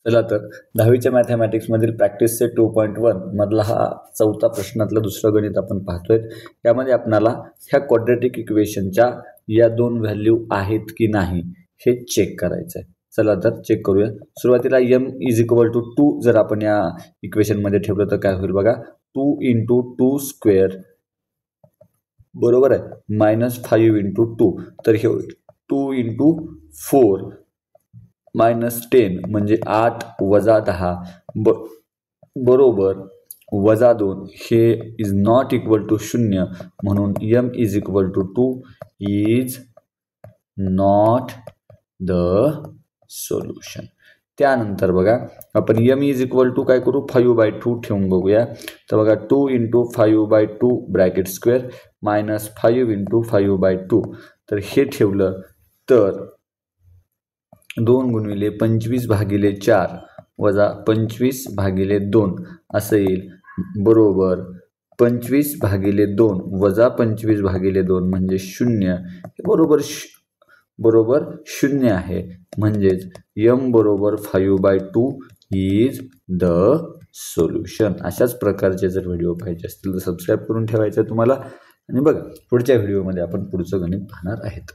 चला तर 10वीच्या मॅथमॅटिक्समधील practice set 2.1 मधला हा चौथा प्रश्नातलं दुसरं गणित आपण पाहतोय। यामध्ये आपल्याला ह्या क्वाड्रॅटिक इक्वेशनच्या या दोन व्हॅल्यू आहेत की नाही हे चेक करायचं आहे। चला तर चेक करूया। सुरुवातीला m = 2 जर आपण या इक्वेशन मध्ये ठेवलं तर काय होईल बघा, 2 × 2 स्क्वेअर बरोबर आहे -5 × 2, तर हे 2 × 4 -10 म्हणजे 8 - 10 बरोबर -2 हे इज नॉट इक्वल टू 0, म्हणून m = 2 is not the solution. त्यानंतर बघा आपण m = काय करू 5/2 ठेवून बघूया। तर बघा 2 × 5/2 ब्रॅकेट स्क्वेअर -5 × 5/2, तर हे ठेवलं तर 2 × 25/4 - 25/2 असं येईल बरोबर 25/2 - 25/2 म्हणजे 0 बरोबर 0 आहे, म्हणजेच m = 5/2 इज द सोल्युशन। अशाच प्रकारचे जर व्हिडिओ पाहिजे असतील तर सबस्क्राईब करून ठेवायचं तुम्हाला। आणि बघा पुढच्या व्हिडिओमध्ये आपण पुढचं गणित पाहणार आहेत।